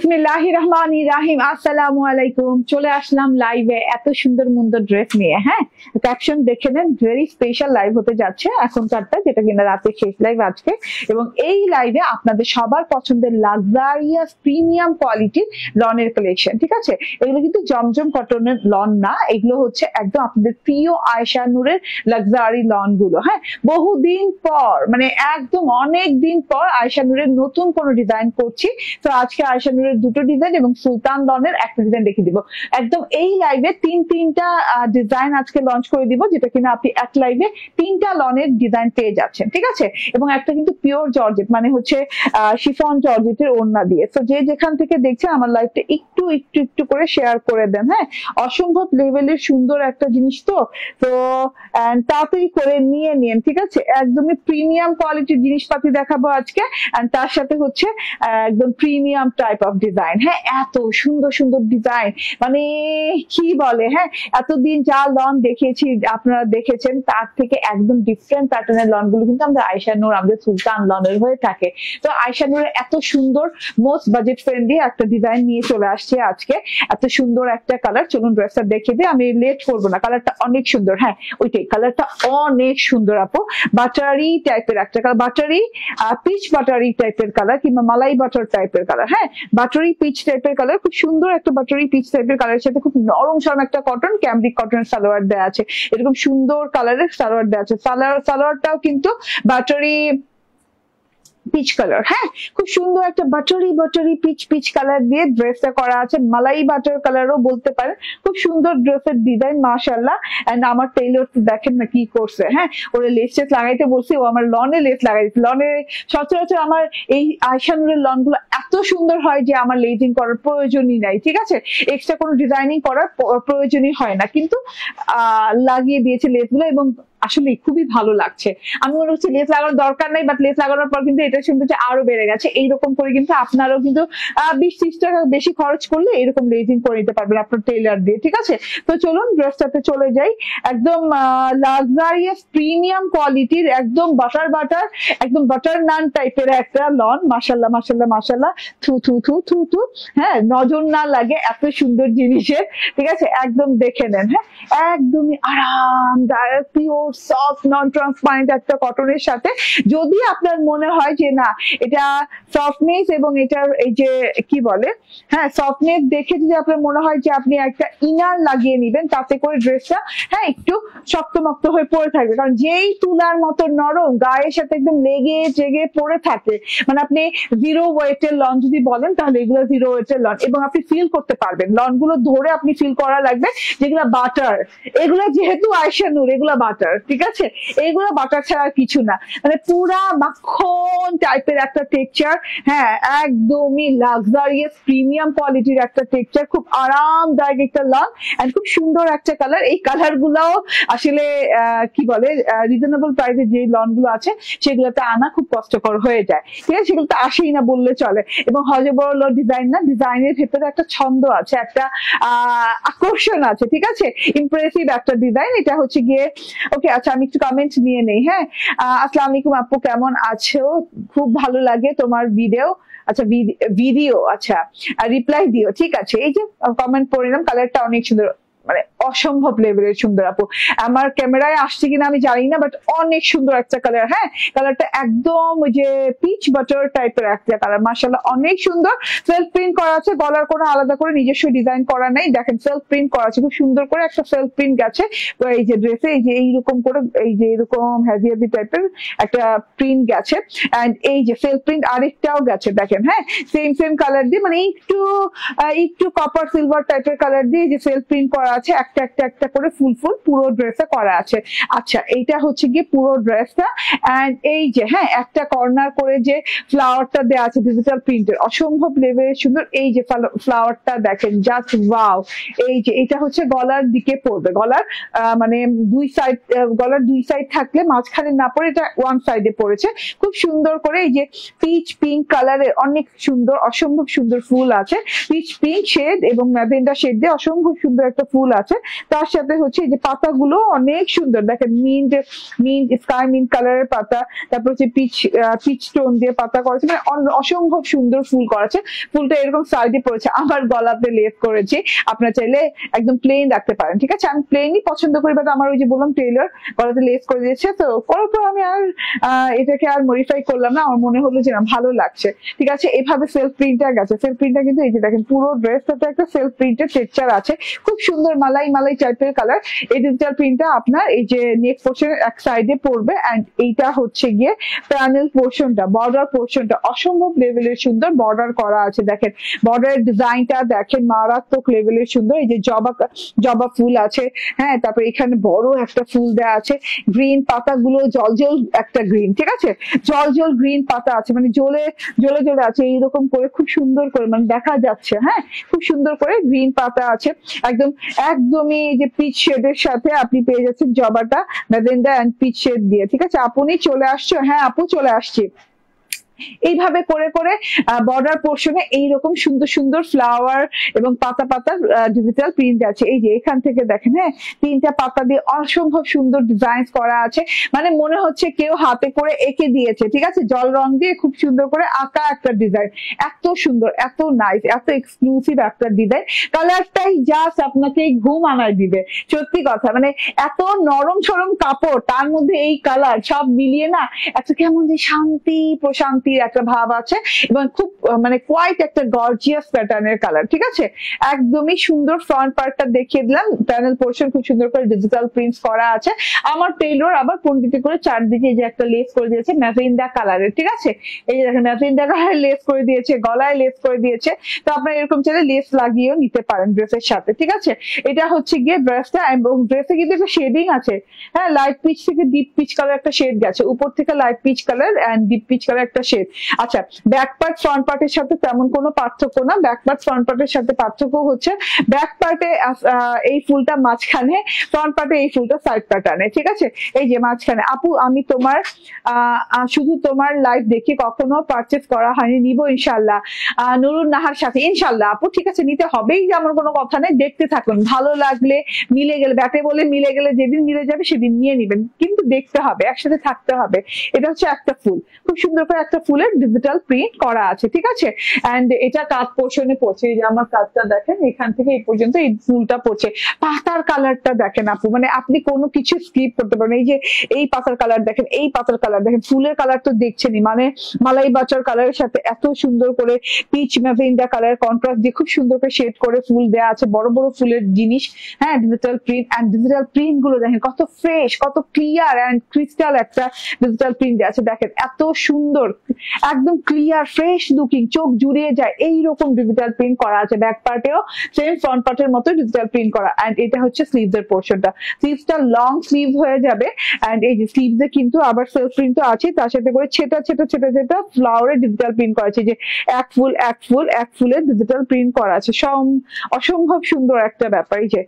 বিসমিল্লাহির রহমানির রহিম। আসসালামু আলাইকুম। চলে আসলাম লাইভে এত সুন্দর সুন্দর ড্রেস নিয়ে। হ্যাঁ, ক্যাপশন দেখে নেন, ভেরি স্পেশাল লাইভ হতে যাচ্ছে এখনকারটা, যেটা কিনা রাতের শেষ লাইভ আজকে। এবং এই লাইভে আপনাদের সবার পছন্দের লাক্সারিয়াস প্রিমিয়াম কোয়ালিটির লনের কালেকশন, ঠিক আছে? এগুলো কিন্তু জমজম কটনের লন না, এগুলো হচ্ছে একদম আপনাদের প্রিয় আয়েশা নূরের লাক্সারি লন গুলো। হ্যাঁ, বহুদিন পর, মানে একদম অনেক দিন পর আয়েশা নূরের নতুন কোনো ডিজাইন করছি। তো আজকে আয়েশা নূরের দুটো ডিজাইন এবং সুলতান লনের একটা ডিজাইন দেখে দিব। একদম এই লাইভে তিনটা ডিজাইন আজকে লঞ্চ করে দিব, যেটা কিনা আপনি এক লাইভে তিনটা লনের ডিজাইন পেয়ে যাচ্ছেন, ঠিক আছে? এবং একটা কিন্তু পিওর জর্জেট, মানে হচ্ছে শিফন জর্জেটের ওড়না দিয়ে। তো যে যেখান থেকে দেখছেন আমার লাইভটা একটু একটু একটু করে শেয়ার করে দেন। হ্যাঁ, অসম্ভব লেভেলের সুন্দর একটা জিনিস, তো তাড়াতাড়ি করে নিয়ে নিন, ঠিক আছে? একদমই প্রিমিয়াম কোয়ালিটির জিনিসপাতি দেখাবো আজকে, আর তার সাথে হচ্ছে একদম প্রিমিয়াম টাইপ অফ ডিজাইন। হ্যাঁ, এত সুন্দর সুন্দর ডিজাইন, মানে কি বলে, হ্যাঁ, এতদিন যা লন দেখিয়েছি আপনারা দেখেছেন, তার থেকে একদম ডিফারেন্ট প্যাটার্নের লন গুলো কিন্তু আমাদের আয়েশা নূর, আমাদের সুলতান লনের হয়ে থাকে। তো আয়েশা নূরের এত সুন্দর মোস্ট বাজেট ফ্রেন্ডলি একটা ডিজাইন নিয়ে চলে আসছে আজকে। এত সুন্দর একটা কালার, চলুন ড্রেসটা দেখে দিই, আমি লেট করবো না। কালারটা অনেক সুন্দর, হ্যাঁ ওইটাই, কালারটা অনেক সুন্দর আপু। বাটারি টাইপের একটা কালার, বাটারি পিচ বাটারি টাইপের কালার, কিংবা মালাই বাটার টাইপের কালার। হ্যাঁ, বাটারি পিচ টাইপের কালার, খুব সুন্দর একটা বাটারি পিচ টাইপের কালারের সাথে খুব নরম সরম একটা কটন, ক্যামব্রিক কটনের সালোয়ার দেওয়া আছে। এরকম সুন্দর কালারের সালোয়ার দেওয়া আছে। সালোয়ারটাও কিন্তু বাটারি পিচ কালার। হ্যাঁ, খুব সুন্দর একটা বাটারি পিচ কালার দিয়ে ড্রেসটা করা আছে। মালাই বাটার কালারও বলতে পারেন। খুব সুন্দর ড্রেসের ডিজাইন, মাশাআল্লাহ। এন্ড আমার টেইলর দেখেন না কি করছে। হ্যাঁ, ওরে লেস লাগাইতে বলছি, ও আমার লনে লেস লাগাইছে। লনে সচরাচর আমার এই আয়েশা নূরের লন গুলো এত সুন্দর হয় যে আমার লেজিং করার প্রয়োজনই নাই, ঠিক আছে? এক্সট্রা কোনো ডিজাইনিং করার প্রয়োজনই হয় না, কিন্তু লাগিয়ে দিয়েছে লেস গুলো এবং আসলে খুবই ভালো লাগছে। আমি মনে হচ্ছে লেস লাগানোর দরকার নাই, বাট লেস লাগানোর পর কিন্তু এটা সৌন্দর্য আরো বেড়ে গেছে। এইরকম করে কিন্তু আপনারাও কিন্তু 20-30 টাকা বেশি খরচ করলে এরকম লেজিং করে নিতে পারবেন আপনার টেইলার দিয়ে, ঠিক আছে? তো চলুন ড্রেসটাতে চলে যাই। একদম লাক্সারিয়াস প্রিমিয়াম কোয়ালিটির, একদম বাটার একদম বাটার নান টাইপের একটা লন। মাশাআল্লাহ মাশাআল্লাহ মাশাআল্লাহ, থু থু থু থু থু। হ্যাঁ, নজর না লাগে এত সুন্দর জিনিসের, ঠিক আছে? একদম দেখে নেন। হ্যাঁ, একদমই আরামদায়ক, পিওর সফট নন ট্রান্সপারেন্ট একটা কটনের সাথে। যদি আপনার মনে হয় যে না, এটা সফটনেস এবং এটার এই যে কি বলে, হ্যাঁ সফটনেস দেখে যদি আপনার মনে হয় যে আপনি একটা ইনার লাগিয়ে নিবেন, তাতে করে ড্রেসটা হ্যাঁ একটু শক্তমক্ত হয়ে পড়ে থাকবে। কারণ যেই তুলার মতো নরম, গায়ের সাথে একদম লেগে জেগে পড়ে থাকে। মানে আপনি জিরো ওয়েটের লন যদি বলেন, তাহলে এগুলো জিরো ওয়েটের লন, এবং আপনি ফিল করতে পারবেন। লন গুলো ধরে আপনি ফিল করা লাগবে যেগুলো বাটার। এগুলো যেহেতু আয়েশা নূর, এগুলো বাটার, ঠিক আছে? এইগুলো বাটার ছাড়া কিছু না, মানে পুরা মাখন টাইপের একটা টেক্সচার। হ্যাঁ, একদমই লাক্সারিয়াস প্রিমিয়াম কোয়ালিটির একটা টেক্সচার, খুব আরামদায়ক একটা লন এন্ড খুব সুন্দর একটা কালার। এই কালার গুলাও আসলে কি বলে, রিজনেবল প্রাইসে যে লন গুলো আছে সেগুলোতে আনা খুব কষ্টকর হয়ে যায়, ঠিক আছে? সেগুলো তো আসেই না বললে চলে। এবং হজবরল ডিজাইন না, ডিজাইনের ভেতরে একটা ছন্দ আছে, একটা আকর্ষণ আছে, ঠিক আছে? ইমপ্রেসিভ একটা ডিজাইন। এটা হচ্ছে গিয়ে ওকে। আচ্ছা, আমি একটু কমেন্ট নিয়ে নেই। হ্যাঁ, আসসালামু আলাইকুম আপু, কেমন আছো? খুব ভালো লাগে তোমার ভিডিও। আচ্ছা ভিডিও, আচ্ছা রিপ্লাই দিও, ঠিক আছে? এই যে কমেন্ট পড়ে নিলাম, কালারটা অনেক সুন্দর, মানে অসম্ভব লেভেলের সুন্দর আপু। আমার ক্যামেরায় আসছে কিনা আমি জানি না, বাট অনেক সুন্দর একটা কালার। হ্যাঁ, কালারটা একদম ওই যে পিচ বাটার টাইপের একটা কালার, মাশাআল্লাহ অনেক সুন্দর। সেলফ প্রিন্ট করা আছে, গলার কোনো আলাদা করে নিজস্ব ডিজাইন করা নাই। দেখেন সেলফ প্রিন্ট করা আছে, খুব সুন্দর করে একটা সেলফ প্রিন্ট গেছে। তো এই যে ড্রেসে এই যে এইরকম করে, এই যে এরকম হেভি টাইপের একটা প্রিন্ট গেছে, এন্ড এই যে সেলফ প্রিন্ট আরেকটাও গেছে, দেখেন। হ্যাঁ, সেম কালার দিয়ে, মানে একটু কপার সিলভার টাইপের কালার দিয়ে যে সেলফ প্রিন্ট করা আছে, একটা করে ফুল পুরো ড্রেসে করা আছে। আচ্ছা, এইটা হচ্ছে গিয়ে পুরো ড্রেসটা। এন্ড এই যে হ্যাঁ, একটা কর্নার করে যে ফ্লাওয়ারটা দেওয়া আছে ডিজিটাল প্রিন্টের, অসম্ভব লেভেলের সুন্দর। এই যে ফ্লাওয়ারটা দেখেন, জাস্ট ওয়াও। এই যে এটা হচ্ছে গলার দিকে পড়বে, গলার মানে গলার দুই সাইড থাকলে মাঝখানে না পড়ে এটা ওয়ান সাইডে পড়েছে। খুব সুন্দর করে এই যে পিচ পিঙ্ক কালারের অনেক সুন্দর, অসম্ভব সুন্দর ফুল আছে। পিচ পিঙ্ক শেড এবং ম্যাজেন্ডা শেড দিয়ে অসম্ভব সুন্দর একটা ফুল ফুল আছে, তার সাথে হচ্ছে এই যে পাতাগুলো অনেক সুন্দর দেখেন, মিন্ট স্কাই মিন্ট কালারের পাতা, তারপর হচ্ছে পিচ টোন দিয়ে পাতা করেছে, মানে অসম্ভব সুন্দর ফুল করেছে। ফুলটা এরকম সাইডে পড়েছে, আবার গলাতে লেস করেছি, আপনারা চাইলে একদম প্লেন রাখতে পারেন, ঠিক আছে। আমি প্লেনই পছন্দ করি, বাট আমার ওই যে বললাম টেইলর গলাতে লেস করে দিয়েছে, তো করার পর আমি আর এটাকে আর মডিফাই করলাম না, আমার মনে হলো যে না ভালো লাগছে, ঠিক আছে। এভাবে সেলফ প্রিন্টটা গেছে, সেলফ প্রিন্টটা কিন্তু এই যে দেখেন পুরো ড্রেসটাতে একটা সেলফ প্রিন্টের টেক্সচার আছে, খুব সুন্দর মালাই টাইপের কালার। এই ডিজিটাল প্রিন্টটা আপনার এই যে নেক পোর্শনের এক সাইডে পড়বে, এন্ড এইটা হচ্ছে গিয়ে প্যানেল পোর্শনটা, বর্ডার পোর্শনটা অসম্ভব লেভেলের সুন্দর বর্ডার করা আছে, দেখেন বর্ডারের ডিজাইনটা দেখেন মারাত্মক লেভেলের সুন্দর। এই যে জবা ফুল আছে, হ্যাঁ, তারপর এখানে বড় একটা ফুল দেওয়া আছে, গ্রিন পাতাগুলো জল একটা গ্রিন, ঠিক আছে, জল গ্রিন পাতা আছে, মানে জ্বলে আছে এইরকম করে, খুব সুন্দর করে মানে দেখা যাচ্ছে, হ্যাঁ, খুব সুন্দর করে গ্রিন পাতা আছে, একদমই এই যে পিচ শেডের সাথে আপনি পেয়ে যাচ্ছেন জবাটা ম্যাজেন্ডা এন্ড পিচ শেড দিয়ে, ঠিক আছে। আপনি চলে আসছো? হ্যাঁ আপু চলে আসছি। এইভাবে করে করে বর্ডার পোর্শনে এইরকম সুন্দর ফ্লাওয়ার এবং পাতা ডিজিটাল প্রিন্ট আছে। এই যে এখান থেকে দেখেন, হ্যাঁ, 3টা পাতা দিয়ে অসম্ভব সুন্দর ডিজাইন করা আছে, মানে মনে হচ্ছে কেউ হাতে করে এঁকে দিয়েছে, ঠিক আছে, জল রং দিয়ে খুব সুন্দর করে আঁকা একটা ডিজাইন, এত সুন্দর, এত নাইস, এত এক্সক্লুসিভ একটা ডিজাইন। কালারটাই জাস্ট আপনাকে ঘুম আনায় দিবে, সত্যি কথা, মানে এত নরম সরম কাপড়, তার মধ্যে এই কালার সব মিলিয়ে না একটা কেমন যে শান্তি প্রশান্তির একটা ভাব আছে, এবং খুব মানে কোয়াইট একটা গর্জিয়াস প্যাটার্নের কালার, ঠিক আছে। একদমই সুন্দর। ফ্রন্ট পার্টটা দেখিয়ে দিলাম, প্যানেল পোর্শন খুব সুন্দর করে ডিজিটাল প্রিন্টস করা আছে। আমার টেইলর আবার কোনটিতে করে চারদিকে যে একটা লেস করে দিয়েছে ম্যাজেন্ডা কালারের, ঠিক আছে, এই যে দেখেন ম্যাজেন্ডা কালারের লেস করে দিয়েছে, গলায় লেস করে দিয়েছে, তো আপনারা এরকম চাইলে লেস লাগিয়েও নিতে পারেন ড্রেসের সাথে, ঠিক আছে। এটা হচ্ছে গিয়ে ড্রেসটা, এবং ড্রেসে কিন্তু একটা শেডিং আছে, হ্যাঁ, লাইট পিচ থেকে ডিপ পিচ কালার একটা শেড গেছে, উপর থেকে light peach colour and deep peach colour একটা শেড। আচ্ছা, ব্যাক পার্ট ফ্রন্ট পার্টের সাথে তেমন কোনো পার্থক্য না, ব্যাক পার্ট ফ্রন্ট পার্টের সাথে পার্থক্য হচ্ছে ব্যাক পার্টে এই ফুলটা মাঝখানে, ফ্রন্ট পার্টে এই ফুলটা সাইড প্যাটার্নে, ঠিক আছে। এই যে মাঝখানে। আপু আমি তোমার শুধু তোমার লাইভ দেখে কখনো পারচেজ করা হয়নি, নিব ইনশাল্লাহ নুরুন নাহার সাথে, ইনশাল্লাহ আপু, ঠিক আছে, নিতে হবেই, যেমন কোনো কথা নেই, দেখতে থাকুন, ভালো লাগলে মিলে গেলে, ব্যাটে বলে মিলে গেলে যেদিন মিলে যাবে সেদিন নিয়ে নিবেন, কিন্তু দেখতে হবে, একসাথে থাকতে হবে। এটা হচ্ছে একটা ফুল, খুব সুন্দর করে একটা ফুলের ডিজিটাল প্রিন্ট করা আছে, ঠিক আছে। এন্ড এটা কাট পোর্শনে পড়ছে, এই যে আমার কাজটা দেখেন, এখান থেকে এই পর্যন্ত এই ফুলটা পড়ছে। পাতার কালারটা দেখেন আপু, মানে আপনি কোনো কিছু স্কিপ করতে পারবেন। এই যে এই পাতার কালার দেখেন, এই পাতার কালার দেখেন, ফুলের কালার তো দেখছেনই, মানে মালাই বাচার কালারের সাথে এত সুন্দর করে পিচ ম্যাজেন্ডা কালার কন্ট্রাস্ট দিয়ে খুব সুন্দর করে শেড করে ফুল দেওয়া আছে, বড় ফুলের জিনিস, হ্যাঁ, digital print. And digital print গুলো দেখেন কত ফ্রেশ, কত ক্লিয়ার এন্ড ক্রিস্টাল একটা ডিজিটাল প্রিন্ট আছে, দেখেন এত সুন্দর, একদম ক্লিয়ার ফ্রেশ লুকিং, চোখ জুড়িয়ে যায়, এইরকম ডিজিটাল প্রিন্ট করা আছে। ব্যাক পার্টেও সেম ফ্রন্ট পার্টের মতো ডিজিটাল প্রিন্ট করা। এন্ড এটা হচ্ছে স্লিভস এর পোর্শনটা, স্লিভসটা লং স্লিভ হয়ে যাবে। এন্ড এই যে স্লিভস এ কিন্তু আবার সেলফ প্রিন্ট তো আছে, তার সাথে করে ছেটা ফ্লাওয়ারের ডিজিটাল প্রিন্ট করা আছে, যে এক ফুলের ডিজিটাল প্রিন্ট করা আছে, অসম্ভব সুন্দর একটা ব্যাপার। এই যে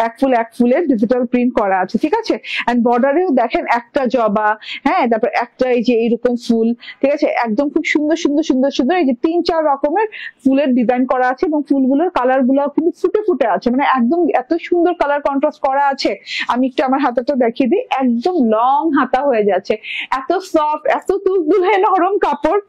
এক ফুলের ডিজিটাল প্রিন্ট করা আছে, ঠিক আছে। এন্ড বর্ডারেও দেখেন একটা জবা, হ্যাঁ, তারপর একটা এই যে এইরকম ফুল, ঠিক আছে, একদম খুব সুন্দর এই যে 3-4 রকমের ফুলের ডিজাইন করা আছে, এবং ফুলগুলোর কালার গুলো কিন্তু ফুটে আছে, মানে একদম এত সুন্দর কালার কন্ট্রাস্ট করা আছে। আমি একটু আমার হাতাটা দেখিয়ে দিই, একদম লং হাতা হয়ে যাচ্ছে, এত সফট, এত তুলতুলে নরম কাপড়,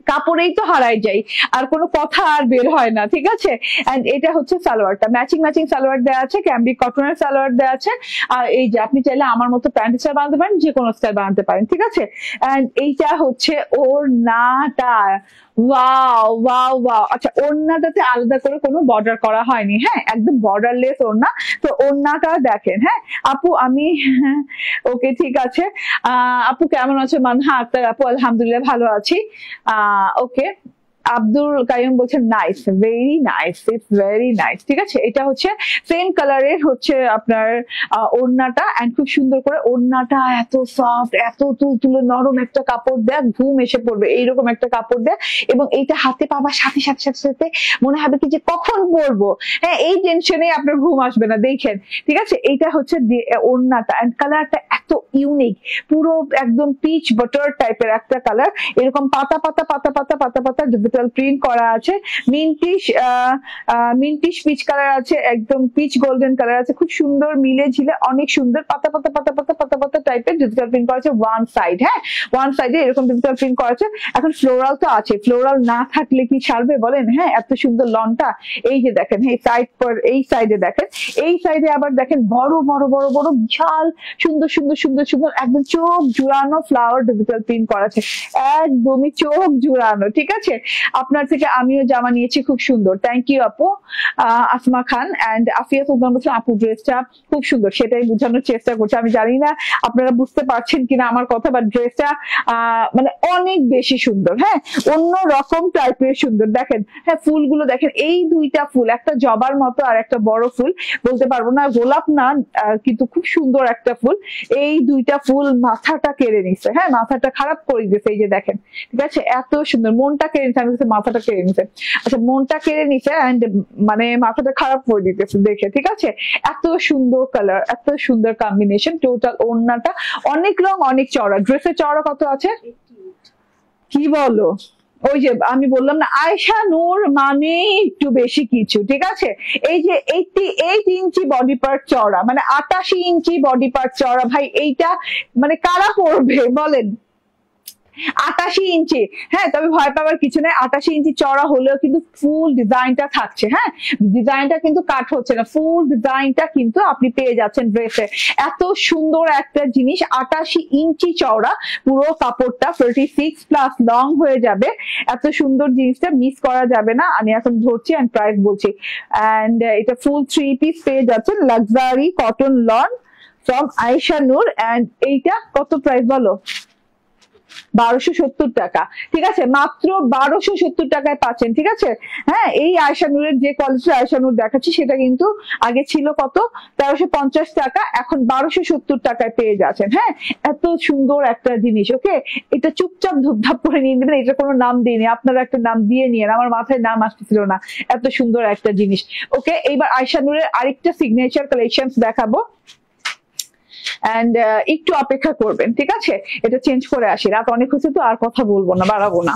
কাপড়েই তো হারাই যাই, আর কোনো কথা আর বের হয় না, ঠিক আছে। এন্ড এটা হচ্ছে সালোয়ারটা, ম্যাচিং সালোয়ার দেওয়া আছে, ক্যামব্রিক কটনের সালোয়ার দেওয়া আছে। আর এই যে আপনি চাইলে আমার মতো প্যান্ট স্টাইল বানাতে পারেন, যে কোনো স্টাইল বানাতে পারেন, ঠিক আছে। এন্ড এইটা হচ্ছে ওড়নাটা, ওয়াও। আচ্ছা, ওড়নাটাতে আলাদা করে কোনো বর্ডার করা হয়নি, হ্যাঁ, একদম বর্ডারলেস ওড়না। তো ওড়নাটা দেখেন, হ্যাঁ আপু, আমি ওকে, ঠিক আছে। আপু কেমন আছে? মানহা আক্তার আপু, আলহামদুলিল্লাহ ভালো আছি। ওকে, আব্দুল কাইম বলছেন nice, very nice, it's very nice, ঠিক আছে। এটা হচ্ছে সেম কালারের হচ্ছে আপনার ওড়নাটা, এন্ড খুব সুন্দর করে ওড়নাটা, এত সফট, এত তুলতুলে নরম একটা কাপড় দেয়া, ঘুম এসে পড়বে এইরকম একটা কাপড় দেয়া। এবং এইটা হাতে পাবার সাথে সাথে মনে হবে কি যে কখন পরবো, হ্যাঁ, এই টেনশনে আপনার ঘুম আসবে না, দেখেন, ঠিক আছে। এইটা হচ্ছে ওড়নাটা, এন্ড কালারটা এত ইউনিক, পুরো একদম পিচ বাটার টাইপের একটা কালার, এরকম পাতা ডিজিটাল প্রিন্ট করা আছে, মিন্টিশ পিচ কালার আছে, একদম পিচ গোল্ডেন কালার আছে, খুব সুন্দর মিলে ঝিলে অনেক সুন্দর পাতা পাতা পাতা পাতা পাতা পাতা টাইপের ডিজিটাল প্রিন্ট করা আছে ওয়ান সাইড। হ্যাঁ, ওয়ান সাইডে এরকম ডিজিটাল প্রিন্ট করা আছে। এখন ফ্লোরাল তো আছে, ফ্লোরাল না থাকলে কি সারবে বলেন? হ্যাঁ, এত সুন্দর লনটা। এই যে দেখেন, এই সাইডে দেখেন, এই সাইডে আবার দেখেন বড় বড় বড় বড় বিশাল সুন্দর সুন্দর সুন্দর সুন্দর একদম চোখ জুড়ানো ফ্লাওয়ার ডিজিটাল প্রিন্ট করা আছে, একদমই চোখ জুড়ানো। ঠিক আছে, আপনার থেকে আমিও জামা নিয়েছি, খুব সুন্দর। থ্যাংক ইউ আপু আসমা খান এন্ড আফিয়া সুলতান বলছেন আপু ড্রেসটা খুব সুন্দর, সেটাই বোঝানোর চেষ্টা করছে। আমি জানি না আপনারা বুঝতে পারছেন কিনা আমার কথা, বাট ড্রেসটা মানে অনেক বেশি সুন্দর। হ্যাঁ, অন্য রকম টাইপের সুন্দর। দেখেন, হ্যাঁ ফুলগুলো দেখেন, এই দুইটা ফুল, একটা জবার মতো আর একটা বড় ফুল, বলতে পারবো না গোলাপ না, কিন্তু খুব সুন্দর একটা ফুল। এই দুইটা ফুল মাথাটা কেড়ে নিছে। হ্যাঁ, মাথাটা খারাপ করে দিয়েছে। এই যে দেখেন, ঠিক আছে, এত সুন্দর। মনটা কেড়ে নিছে, আমি মাথাটা কেড়ে নিছে। আচ্ছা, মনটা কেড়ে নিছে এন্ড মানে মাথাটা খারাপ করে দিতেছে দেখে। ঠিক আছে, এত সুন্দর কালার, এত সুন্দর কম্বিনেশন। টোটাল ওড়নাটা অনেক রং, অনেক চওড়া। ড্রেসের চওড়া কত আছে? কি বলো? ওই যে আমি বললাম না, আয়েশা নূর মানে একটু বেশি কিছু। ঠিক আছে, এই যে 88 ইঞ্চি বডি পার্ট চওড়া, মানে 88 ইঞ্চি বডি পার্ট চওড়া। ভাই এইটা মানে কারা পরবে বলেন? 88 ইঞ্চি। হ্যাঁ, তবে ভয় পাওয়ার কিছু নেই, 88 ইঞ্চি চওড়া হলেও কিন্তু ফুল ডিজাইনটা থাকছে। হ্যাঁ, ডিজাইনটা কিন্তু কাট হচ্ছে না, ফুল ডিজাইনটা কিন্তু আপনি পেয়ে যাচ্ছেন ড্রেসে। এত সুন্দর একটা জিনিস, 88 ইঞ্চি চওড়া, পুরো কাপড়টা 46 প্লাস লং হয়ে যাবে। এত সুন্দর জিনিসটা মিস করা যাবে না। আমি এখন ধরছি এন্ড প্রাইস বলছি। এন্ড এটা ফুল 3 পিস পেয়ে যাচ্ছেন, luxury cotton lawn from Ayesha Noor. And এইটা কত প্রাইস বলো? 1270 টাকা। ঠিক আছে, মাত্র 1270 টাকায় পাচ্ছেন। ঠিক আছে, হ্যাঁ, এই আয়েশা নূরের যে কোয়ালিটির আয়েশা নূর দেখাচ্ছি সেটা কিন্তু আগে ছিল কত? 1350 টাকা, এখন 1270 টাকায় পেয়ে যাচ্ছেন। হ্যাঁ, এত সুন্দর একটা জিনিস। ওকে, এটা চুপচাপ ধুপধাপ করে নিয়ে নেবেন, এটা কোনো নাম দিইনি, আপনারা একটা নাম দিয়ে নিয়েন, আমার মাথায় নাম আসতেছিল না, এত সুন্দর একটা জিনিস। ওকে, এইবার আয়েশা নূরের আরেকটা সিগনেচার কালেকশন দেখাবো এন্ড একটু অপেক্ষা করবেন। ঠিক আছে, এটা চেঞ্জ করে আসি, রাত অনেক হচ্ছে তো আর কথা বলবো না, বাড়াবো না।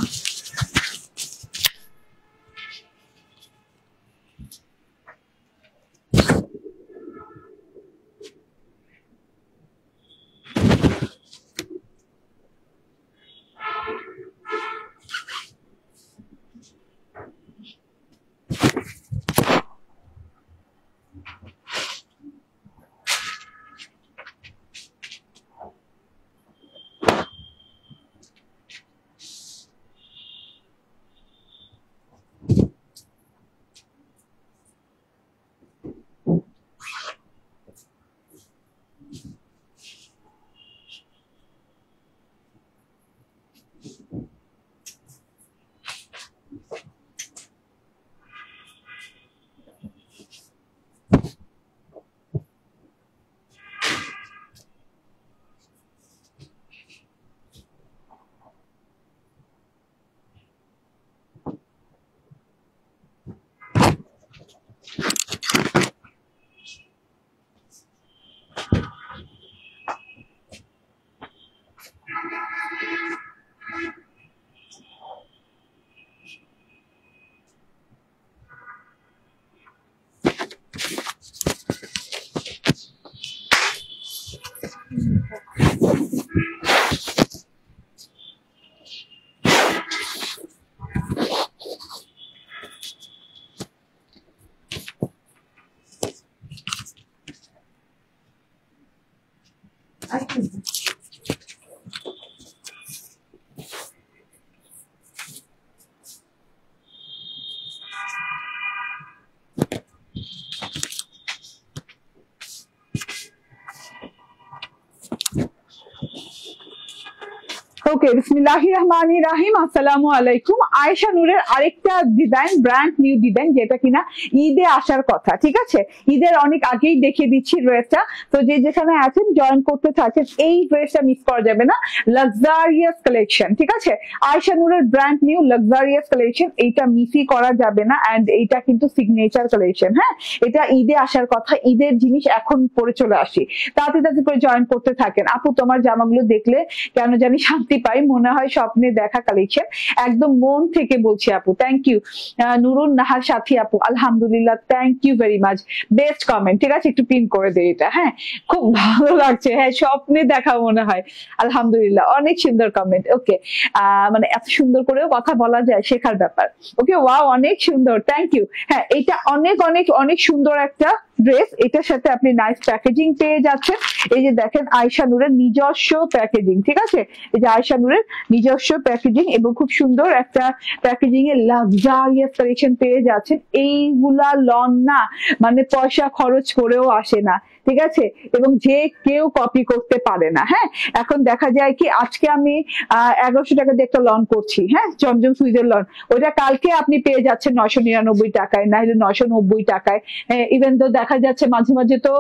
ওকে, বিসমিল্লাহির রহমানির রহিম, আসসালামু আলাইকুম। আয়েশা নূরের আরেকটা ডিজাইন, ব্র্যান্ড নিউ ডিজাইন, যেটা কিনা ঈদে আসার কথা। ঠিক আছে, ঈদের অনেক আগেই দেখিয়ে দিচ্ছি ড্রেসটা, তো যে যেখানে আছেন জয়েন করতে থাকেন, এই ড্রেসটা মিস করা যাবে না। লাক্সারিয়াস কালেকশন, ঠিক আছে, আয়েশা নূরের ব্র্যান্ড নিউ লাক্সারিয়াস কালেকশন, এইটা মিসই করা যাবে না। এন্ড এইটা কিন্তু সিগনেচার কালেকশন। হ্যাঁ, এটা ঈদে আসার কথা, ঈদের জিনিস এখন পরে চলে আসি, তাড়াতাড়ি করে জয়েন করতে থাকেন। আপু তোমার জামাগুলো দেখলে কেন জানি শান্তি পাই, মনে হয় স্বপ্নে দেখা কালেকশন। একদম মন থেকে বলছি আপু, থ্যাংক ইউ। নুরুন নাহার সাথী আপু, আলহামদুলিল্লাহ, thank you very much, best comment. ঠিক আছে, একটু পিন করে দিই এটা। হ্যাঁ, খুব ভালো লাগছে। হ্যাঁ, স্বপ্নে দেখা মনে হয়। আলহামদুলিল্লাহ, অনেক সুন্দর কমেন্ট। ওকে, মানে এত সুন্দর করেও কথা বলা যায়, শেখার ব্যাপার। ওকে, ওয়াও, অনেক সুন্দর, থ্যাংক ইউ। হ্যাঁ, এটা অনেক অনেক অনেক সুন্দর একটা ড্রেস। এটার সাথে আপনি নাইস প্যাকেজিং পেয়ে যাচ্ছেন। এই যে দেখেন, আয়শা নূরের নিজস্ব প্যাকেজিং। ঠিক আছে, এই যে আয়শা নূরের নিজস্ব প্যাকেজিং এবং খুব সুন্দর একটা প্যাকেজিং এ লাক্সারিয়াস কালেকশন পেয়ে যাচ্ছেন। এইগুলা লন না, মানে পয়সা খরচ করেও আসে না। ঠিক আছে, এবং যে কেউ কপি করতে পারে না। হ্যাঁ, এখন দেখা যায় কি, আজকে আমি 1100 টাকা দিয়ে একটা লন করছি, হ্যাঁ, জমজম সুইজের লন, ওইটা কালকে আপনি পেয়ে যাচ্ছেন 999 টাকায়, না হলে 990 টাকায়। ইভেন তো দেখা যাচ্ছে মাঝে মাঝে তো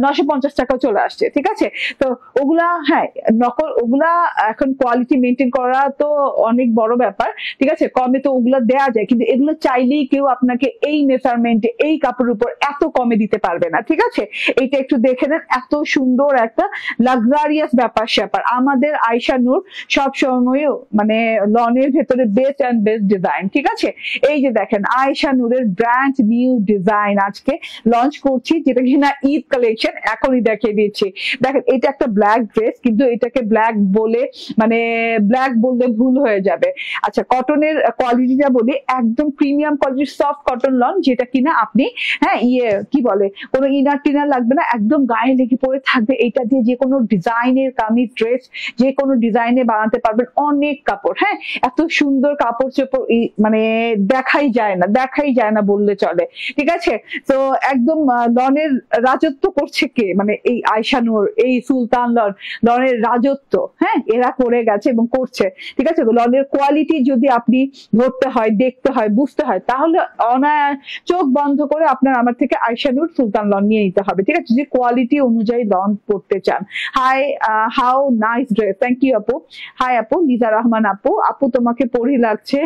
950 টাকাও চলে আসছে। ঠিক আছে, তো ওগুলা, হ্যাঁ, নকল, ওগুলা এখন কোয়ালিটি মেনটেন করা তো অনেক বড় ব্যাপার। ঠিক আছে, কমে তো ওগুলা দেয়া যায়, কিন্তু এগুলো চাইলেই কেউ আপনাকে এই মেজারমেন্টে এই কাপড়ের উপর এত কমে দিতে পারবে না। ঠিক আছে, এইটা একটু দেখে নেন, এত সুন্দর একটা লাক্সারিয়াস ব্যাপার স্যাপার। আমাদের আয়শা নূর সব সময় মানে লনের ভেতরে বেস্ট এন্ড বেস্ট ডিজাইন। ঠিক আছে, এই যে দেখেন, আয়শা নূরের ব্র্যান্ড নিউ ডিজাইন আজকে লঞ্চ করছি, যেটা কিনা ঈদ কালেকশন, এখনই দেখিয়ে দিচ্ছি। দেখেন, এটা একটা ব্ল্যাক ড্রেস, কিন্তু এটাকে ব্ল্যাক বলে, মানে ব্ল্যাক বললে ভুল হয়ে যাবে। আচ্ছা, কটনের কোয়ালিটিটা বলি, একদম প্রিমিয়াম কোয়ালিটির সফট কটন লন, যেটা কিনা আপনি, হ্যাঁ, কি বলে, কোনো ইনার টিনার লাগবে না, একদম গায়ে লেগে পড়ে থাকবে। এটা দিয়ে যে কোনো ডিজাইনের কামিজ ড্রেস যে কোনো ডিজাইনে বানাতে পারবেন। অনেক কাপড়, হ্যাঁ, এত সুন্দর কাপড় চোপড় মানে দেখাই যায় না বললে চলে। ঠিক আছে, তো একদম লনের রাজত্ব করছে কে, মানে এই আয়শা নূর, এই সুলতান লনের রাজত্ব, হ্যাঁ, এরা করে গেছে এবং করছে। ঠিক আছে, লনের কোয়ালিটি যদি আপনি ধরতে হয়, দেখতে হয়, বুঝতে হয়, তাহলে চোখ বন্ধ করে আপনার আমার থেকে আয়শা নূর সুলতান লন নিয়ে নিতে হবে। ঠিক আছে, যে কোয়ালিটি অনুযায়ী লন পড়তে চান। Hi, how nice dress, thank you আপু। হাই আপু, লিজা রহমান আপু, আপু তোমাকে পড়ি লাগছে।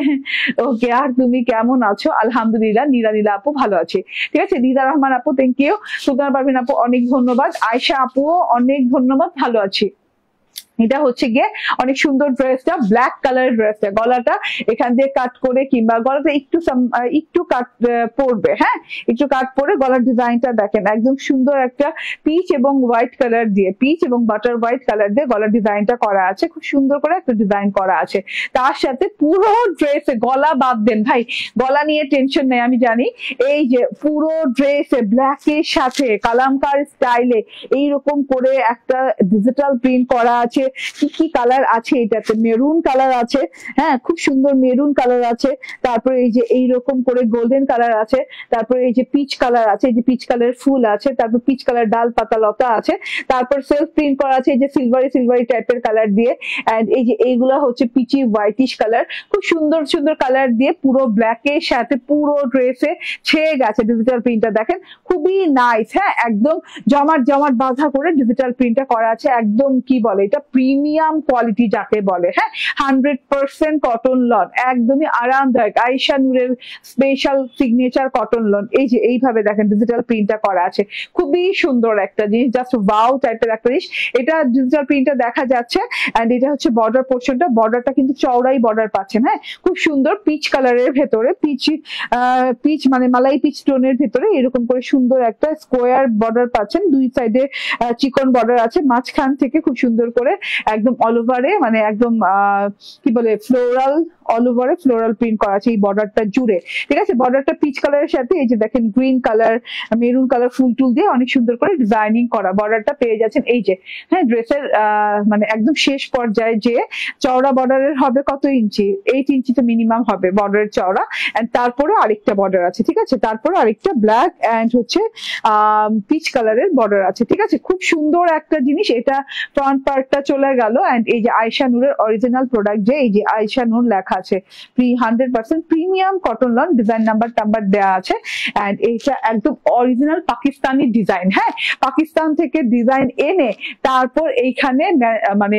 ওকে, আর তুমি কেমন আছো? আলহামদুলিল্লাহ, নীলা আপু ভালো আছি। ঠিক আছে, লিজা রহমান আপু, থ্যাংক ইউ। সুলতানা পারভিন আপু, অনেক ধন্যবাদ। আয়শা আপুও অনেক ধন্যবাদ, ভালো আছি। এটা হচ্ছে গিয়ে অনেক সুন্দর ড্রেসটা, ব্ল্যাক কালারের ড্রেসটা, গলাটা এখান দিয়ে কাট করে, কিংবা গলাটা একটু কাট পড়বে, হ্যাঁ, একটু কাট পরে গলার ডিজাইনটা দেখেন, একদম সুন্দর একটা পিচ এবং হোয়াইট কালার দিয়ে, পিচ এবং বাটার হোয়াইট কালার দিয়ে গলার ডিজাইনটা করা আছে, খুব সুন্দর করে একটা ডিজাইন করা আছে। তার সাথে পুরো ড্রেসে, গলা বাদ দেন ভাই, গলা নিয়ে টেনশন নেই, আমি জানি। এই যে পুরো ড্রেসে ব্ল্যাকের সাথে কালামকার স্টাইলে এইরকম করে একটা ডিজিটাল প্রিন্ট করা আছে। কি কি কালার আছে এটাতে? মেরুন কালার আছে, হ্যাঁ, খুব সুন্দর মেরুন কালার আছে। তারপরে এই যে এইরকম করে গোল্ডেন কালার আছে। তারপরে এই যে পিচ কালার আছে, এই যে পিচ কালার ফুল আছে। তারপর পিচ কালার ডাল পাতা লতা আছে। তারপর সেলফ প্রিন্ট করা আছে এই যে সিলভারি টাইপের কালার দিয়ে। এন্ড এই যে এইগুলা হচ্ছে পিচি হোয়াইটিশ কালার। খুব সুন্দর সুন্দর কালার দিয়ে পুরো ব্ল্যাকের সাথে পুরো ড্রেসে ছেয়ে গেছে ডিজিটাল প্রিন্টটা, দেখেন, খুবই নাইস। হ্যাঁ, একদম জমাট বাঁধা করে ডিজিটাল প্রিন্টটা করা আছে। একদম কি বলে এটা, প্রিমিয়াম কোয়ালিটি যাকে বলে। হ্যাঁ, 100% কটন লন, একদমই আরামদায়ক। আয়শা নূরের স্পেশাল সিগনেচার কটন লন। এই যে এইভাবে দেখেন ডিজিটাল প্রিন্টটা করা আছে, খুবই সুন্দর একটা জিনিস, জাস্ট ওয়াও টাইপের একটা জিনিস। এটা ডিজিটাল প্রিন্টটা দেখা যাচ্ছে। এন্ড এটা হচ্ছে বর্ডার পোর্শনটা, বর্ডারটা কিন্তু চওড়াই বর্ডার পাচ্ছেন। হ্যাঁ, খুব সুন্দর পিচ কালারের ভেতরে, পিচ মানে মালাই পিচ টোনের ভেতরে এরকম করে সুন্দর একটা স্কোয়ার বর্ডার পাচ্ছেন। দুই সাইডে চিকন বর্ডার আছে, মাঝখান থেকে খুব সুন্দর করে একদম অল ওভারে, মানে একদম কি বলে, অল ওভারে ফ্লোরাল প্রিন্ট করা আছে এই বর্ডারটা জুড়ে। ঠিক আছে, বর্ডারটা পিচ কালারের সাথে এই যে দেখেন গ্রিন কালার, মেরুন কালার ফুল টুল দিয়ে অনেক সুন্দর করে ডিজাইনিং করা বর্ডারটা পেয়ে যাচ্ছেন। এই যে, হ্যাঁ, ড্রেসের মানে একদম শেষ পর্যায়ে যে চওড়া বর্ডারের হবে কত ইঞ্চি, 8 ইঞ্চি তো মিনিমাম হবে বর্ডারের চওড়া। এন্ড তারপরে আরেকটা বর্ডার আছে। ঠিক আছে, তারপরে আরেকটা ব্ল্যাক এন্ড হচ্ছে পিচ কালারের বর্ডার আছে। ঠিক আছে, খুব সুন্দর একটা জিনিস। এটা ফ্রন্ট পার্টটা চলে গেল। এন্ড এই যে আয়শা নূরের অরিজিনাল প্রোডাক্ট, যে এই যে আয়শা নূর লেখা আছে, 100% premium cotton loan, design number দেওয়া আছে। এন্ড এইটা একদম অরিজিনাল পাকিস্তানি ডিজাইন, হ্যাঁ, পাকিস্তান থেকে ডিজাইন এনে তারপর এইখানে মানে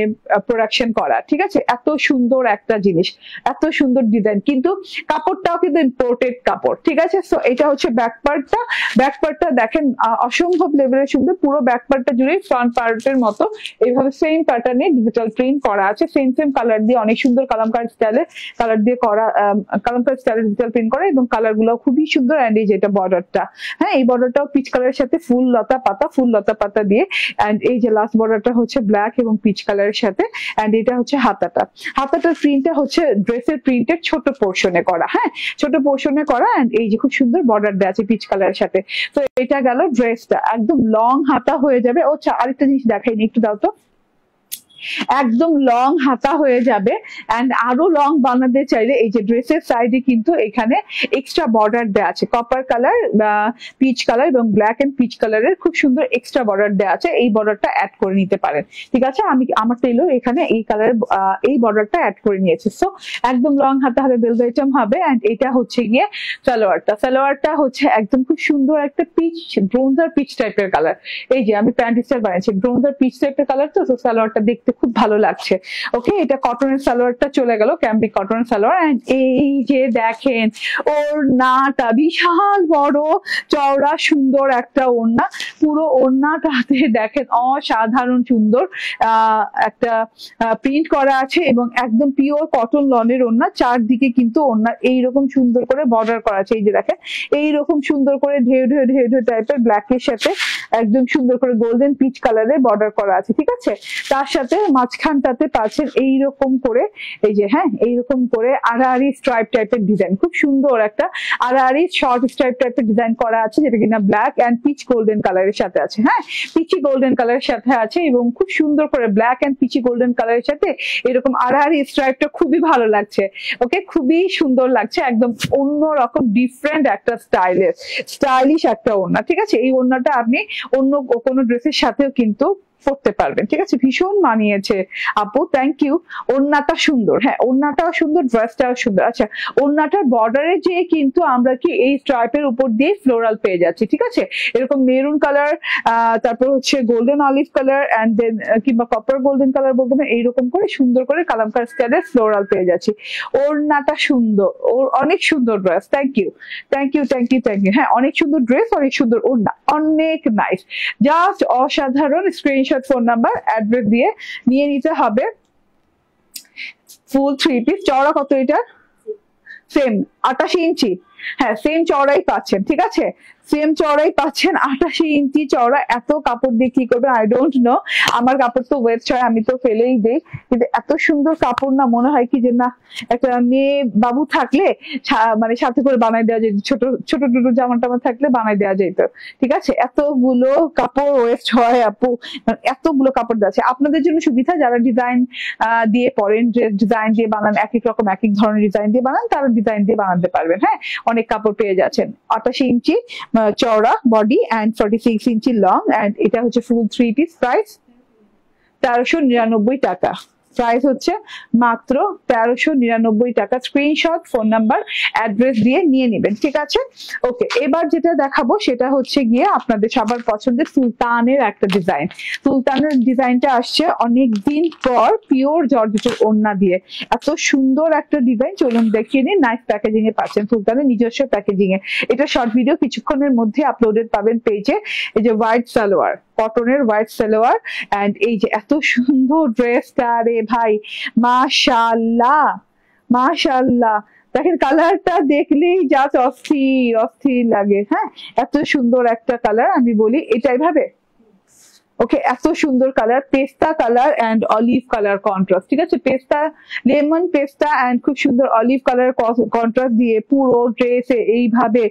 প্রোডাকশন করা, ঠিক আছে। এত সুন্দর একটা জিনিস, এত সুন্দর ডিজাইন, কিন্তু কাপড়টাও কিন্তু ইম্পোর্টেড কাপড়, ঠিক আছে। সো এটা হচ্ছে ব্যাক পার্টটা দেখেন অসম্ভব লেভেলের সুন্দর, পুরো ব্যাক পার্টটা জুড়ে ফ্রন্ট পার্টের মতো এইভাবে সেম প্যাটার্নে ডিজিটাল প্রিন্ট করা আছে, সেম কালার দিয়ে, অনেক সুন্দর কালামকারী স্টাইলে কালার দিয়ে করা, কালামকারী স্টাইলে ডিজিটাল প্রিন্ট করা, এবং কালার গুলো খুবই সুন্দর। এন্ড এই যেটা বর্ডারটা, হ্যাঁ, এই বর্ডারটাও পিচ কালারের সাথে ফুল লতা পাতা দিয়ে, এন্ড এই যে লাস্ট বর্ডারটা হচ্ছে ব্ল্যাক এবং পিচ কালারের সাথে। এন্ড এটা হচ্ছে হাতাটার প্রিন্টটা হচ্ছে ড্রেসের প্রিন্টের ছোট পোর্শনে করা, হ্যাঁ, ছোট পোর্শনে করা। এন্ড এই যে খুব সুন্দর বর্ডার দেওয়া আছে পিচ কালারের সাথে। তো এটা গেল ড্রেসটা, একদম লং হাতা হয়ে যাবে। ও আরেকটা জিনিস দেখাইনি, একটু দাও তো। একদম লং হাতা হয়ে যাবে। এন্ড আরো লং বানাতে চাইলে এই যে ড্রেসের সাইডে কিন্তু এখানে এক্সট্রা বর্ডার দেওয়া আছে, কপার কালার, পিচ কালার এবং ব্ল্যাক এন্ড পিচ কালারের খুব সুন্দর এক্সট্রা বর্ডার দেওয়া আছে। এই বর্ডারটা অ্যাড করে নিতে পারেন, ঠিক আছে। আমার টেইলর এখানে এই কালার এই বর্ডারটা অ্যাড করে নিয়েছে। সো একদম লং হাতা হবে, বেলভেট আইটেম হবে। এন্ড এটা হচ্ছে গিয়ে সালোয়ারটা হচ্ছে একদম খুব সুন্দর একটা ব্রোঞ্জার পিচ টাইপের কালার। এই যে আমি প্যান্ট স্টাইল বানিয়েছি, ব্রোঞ্জার পিচ টাইপের কালার, তো সালোয়ারটা দেখতে খুব ভালো লাগছে। ওকে, এটা কটনের সালোয়ারটা চলে গেল, ক্যাম্পিক কটনের সালোয়ার। এন্ড এই যে দেখেন ওড়নাটা বিশাল বড় চওড়া সুন্দর একটা ওড়না, পুরো ওড়নাটাতে দেখেন অসাধারণ সুন্দর একটা প্রিন্ট করা আছে, এবং একদম পিওর কটন লনের ওড়না। চারদিকে কিন্তু ওড়না এইরকম সুন্দর করে বর্ডার করা আছে, এই যে দেখেন এইরকম সুন্দর করে ঢেউ টাইপের ব্ল্যাকের সাথে একদম সুন্দর করে গোল্ডেন পিচ কালারে বর্ডার করা আছে, ঠিক আছে। তার সাথে মাঝখানটাতে পাচ্ছেন এইরকম করে, এই যে, হ্যাঁ, এইরকম করে আড়াআড়ি স্ট্রাইপ টাইপের ডিজাইন, খুব সুন্দর একটা আড়াআড়ি শর্ট স্ট্রাইপ টাইপের ডিজাইন করা আছে, যেটা কিনা ব্ল্যাক এন্ড পিচ গোল্ডেন কালারের সাথে আছে, হ্যাঁ, পিচি গোল্ডেন কালারের সাথে আছে, এবং খুব সুন্দর করে ব্ল্যাক এন্ড পিচি গোল্ডেন কালারের সাথে এরকম আড়াআড়ি স্ট্রাইপটা খুবই ভালো লাগছে। ওকে, খুবই সুন্দর লাগছে, একদম অন্যরকম ডিফারেন্ট একটা স্টাইলিশ একটা ওড়না, ঠিক আছে। এই ওড়নাটা আপনি অন্য কোনো ড্রেসের সাথেও কিন্তু পড়তে পারবেন, ঠিক আছে। ভীষণ মানিয়েছে আপু, থ্যাংক ইউ। ওড়নাটা সুন্দর, হ্যাঁ, ওড়নাটাও সুন্দর, ড্রেসটাও সুন্দর। আচ্ছা, ওড়নাটার বর্ডারে যে কিন্তু আমরা কি এই স্ট্রাইপের উপর দিয়ে ফ্লোরাল পেয়ে যাচ্ছি, ঠিক আছে। এরকম মেরুন কালার, তারপর হচ্ছে golden olive colour, and then কিংবা কপার গোল্ডেন কালার বলতে পারেন, এইরকম করে সুন্দর করে কালামকারী স্টাইলের ফ্লোরাল পেয়ে যাচ্ছি। ওড়নাটা সুন্দর, অনেক সুন্দর ড্রেস, থ্যাংক ইউ। হ্যাঁ, অনেক সুন্দর ড্রেস, অনেক সুন্দর ওড়না, অনেক নাইস, জাস্ট অসাধারণ। স্ক্রিনশট, ফোন নাম্বার, অ্যাড্রেস দিয়ে নিয়ে নিতে হবে। ফুল 3 পিস, চওড়া কত এটা? সেম 88 ইঞ্চি, হ্যাঁ, সেম চওড়াই পাচ্ছেন, ঠিক আছে, সেম চওড়াই পাচ্ছেন, 88 ইঞ্চি চওড়া। এত কাপড় দিয়ে কি করবে আই ডোন্ট নো, আমার কাপড় তো ওয়েস্ট হয়, আমি তো ফেলেই দেই, কিন্তু এত সুন্দর কাপড় না, মনে হয় কি যে না, একটা মেয়ে বাবু থাকলে মানে সাথে করে বানাই দেওয়া যেত, ছোট ছোট জামা টামা থাকলে বানাই দেওয়া যেত, ঠিক আছে। এতগুলো কাপড় ওয়েস্ট হয় আপু, এতগুলো কাপড় আছে। আপনাদের জন্য সুবিধা, যারা ডিজাইন দিয়ে পরেন, ডিজাইন দিয়ে বানান, এক এক রকম এক এক ধরনের ডিজাইন দিয়ে বানান, তারা ডিজাইন দিয়ে বানাতে পারবেন, হ্যাঁ, অনেক কাপড় পেয়ে যাচ্ছেন। 88 ইঞ্চি চওড়া body and 46 inch long, and এটা হচ্ছে ফুল 3 পিস, প্রাইস 1399 টাকা। প্রাইস হচ্ছে মাত্র 1399 টাকা। স্ক্রিনশট, ফোন নাম্বার, অ্যাড্রেস দিয়ে নিয়ে নেবেন, ঠিক আছে। ওকে, এবার যেটা দেখাবো সেটা হচ্ছে গিয়ে আপনাদের সবার পছন্দের সুলতানের একটা ডিজাইন। সুলতানের ডিজাইনটা আসছে অনেকদিন পর পিওর জর্জেটের ওড়না দিয়ে, এত সুন্দর একটা ডিজাইন। চলুন দেখিয়ে নিন। নাইস প্যাকেজিং এ পাচ্ছেন, সুলতানের নিজস্ব প্যাকেজিং এ। এটা শর্ট ভিডিও কিছুক্ষণের মধ্যে আপলোডেড পাবেন পেজে। এই যে হোয়াইট সালোয়ার, কটনের হোয়াইট সালোয়ার, এন্ড এই যে এত সুন্দর ড্রেসটা, রে ভাই, মাশাআল্লাহ মাশাআল্লাহ, দেখেন কালারটা দেখলেই জাস্ট অস্থির লাগে, হ্যাঁ, এত সুন্দর একটা কালার। আমি বলি এটাই ভাবে, ওকে, এত সুন্দর কালার, পেস্তা colour and olive colour contrast, ঠিক আছে, পেস্তা, লেমন পেস্তা এন্ড খুব সুন্দর অলিভ কালার কন্ট্রাস্ট দিয়ে পুরো ড্রেসে এইভাবে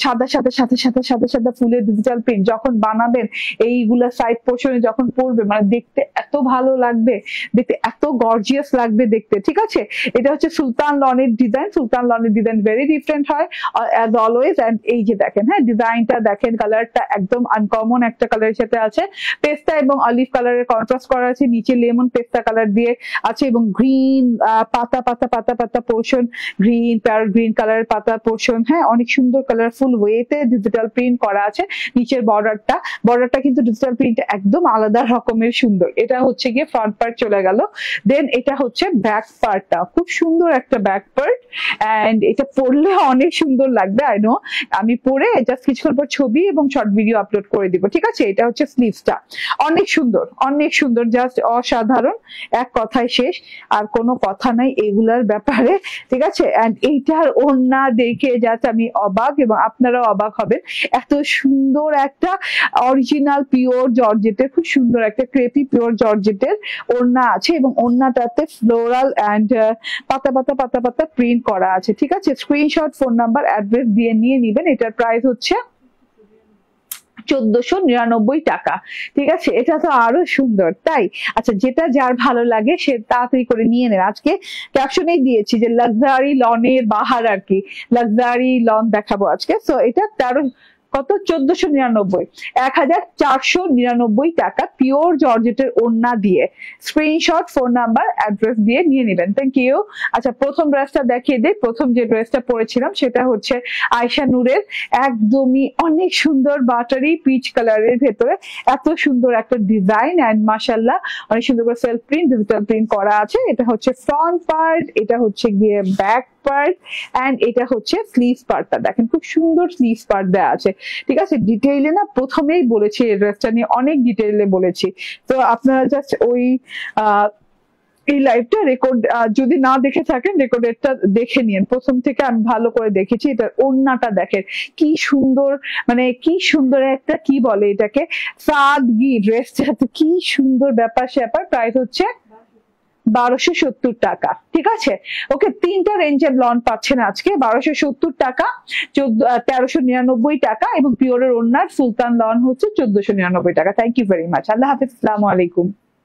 সাদা ফুলের ডিজিটাল প্রিন্ট যখন বানাবেন, এইগুলা সাইড পোর্শনে যখন পড়বে, মানে দেখতে এত ভালো লাগবে, দেখতে এত গর্জিয়াস লাগবে দেখতে, ঠিক আছে। এটা হচ্ছে সুলতান লনের ডিজাইন। সুলতান লনের ডিজাইন ভেরি ডিফারেন্ট হয় অ্যাজ অলওয়েজ। এন্ড এই যে দেখেন, হ্যাঁ, ডিজাইনটা দেখেন, কালারটা একদম আনকমন একটা কালারের সাথে আছে, পেস্তা এবং অলিভ কালারের কন্ট্রাস্ট করা আছে, নিচে লেমন পেস্তা কালার দিয়ে আছে এবং গ্রিন পাতা পাতা পাতা পাতা পোর্শন, গ্রিন প্যারট গ্রিন কালারের পাতা পোর্শন, হ্যাঁ অনেক সুন্দর কালারফুল ওয়েতে ডিজিটাল প্রিন্ট করা আছে। নিচের বর্ডারটা কিন্তু ডিজিটাল প্রিন্ট একদম আলাদা রকমের সুন্দর। এটা হচ্ছে গিয়ে ফ্রন্ট পার্ট চলে গেল। দেন এটা হচ্ছে ব্যাক পার্টটা, খুব সুন্দর একটা ব্যাক পার্ট, এন্ড এটা পরলে অনেক সুন্দর লাগবে। আই নো, আমি পরে জাস্ট কিছুক্ষণ পর ছবি এবং শর্ট ভিডিও আপলোড করে দিব, ঠিক আছে। এটা হচ্ছে স্লিভসটা, অনেক সুন্দর অনেক সুন্দর, জাস্ট অসাধারণ, এক কথায় শেষ, আর কোনো কথা নাই এগুলার ব্যাপারে, ঠিক আছে। এন্ড এইটার ওড়না দেখে জাস্ট আমি অবাক, এবং আপনারাও অবাক হবেন। এত সুন্দর একটা অরিজিনাল পিওর জর্জেটের, খুব সুন্দর একটা ক্রেপি পিওর জর্জেটের ওড়না আছে, এবং ওড়নাটাতে ফ্লোরাল এন্ড পাতা পাতা পাতা পাতা প্রিন্ট করা আছে, ঠিক আছে। স্ক্রিনশট, ফোন নাম্বার, অ্যাড্রেস দিয়ে নিয়ে নিবেন। এটার প্রাইস হচ্ছে 1499 টাকা, ঠিক আছে। এটা তো আরো সুন্দর, তাই? আচ্ছা, যেটা যার ভালো লাগে সে তাড়াতাড়ি করে নিয়ে নেন। আজকে ক্যাপশনেই দিয়েছি যে লাক্সারি লনের বাহার, আর কি লাক্সারি লন দেখাবো আজকে। সো এটা 1499, 1499 টাকা পিওর জর্জেটের ওড়না দিয়ে। স্ক্রিনশট, ফোন নাম্বার, অ্যাড্রেস দিয়ে নিয়ে নেবেন। Thank you. আচ্ছা, প্রথম ড্রেসটা দেখিয়ে দিই। প্রথম যে ড্রেসটা পরেছিলাম সেটা হচ্ছে আয়শা নূরের, একদমই অনেক সুন্দর বাটারি পিচ কালারের ভেতরে এত সুন্দর একটা ডিজাইন, এন্ড মাশাআল্লাহ অনেক সুন্দর করে সেলফ প্রিন্ট, ডিজিটাল প্রিন্ট করা আছে। এটা হচ্ছে ফ্রন্ট পার্ট, এটা হচ্ছে গিয়ে ব্যাক পার্ট, এন্ড এটা হচ্ছে স্লিভ পার্টটা। দেখেন খুব সুন্দর স্লিভ পার্ট দেওয়া আছে, ঠিক আছে। ডিটেইলে না প্রথমেই বলেছি, এই ড্রেসটা নিয়ে অনেক ডিটেইলে বলেছি। তো আপনারা জাস্ট ওই এই লাইভটা রেকর্ড যদি না দেখে থাকেন, রেকর্ডেরটা দেখে নিন। প্রথম থেকে আমি ভালো করে দেখেছি। এটার ওড়নাটা দেখেন কি সুন্দর, মানে কি সুন্দর একটা, কি বলে এটাকে, সাদগি, ড্রেসটা কি সুন্দর ব্যাপার স্যাপার। প্রাইস হচ্ছে 1270 টাকা, ঠিক আছে। ওকে, তিনটা রেঞ্জের লন পাচ্ছেন আজকে। 1270 টাকা, 1399 টাকা, এবং পিওরের ওড়নার সুলতান লন হচ্ছে 1499 টাকা। Thank you very much. আল্লাহ হাফিজ, আসসালামু আলাইকুম।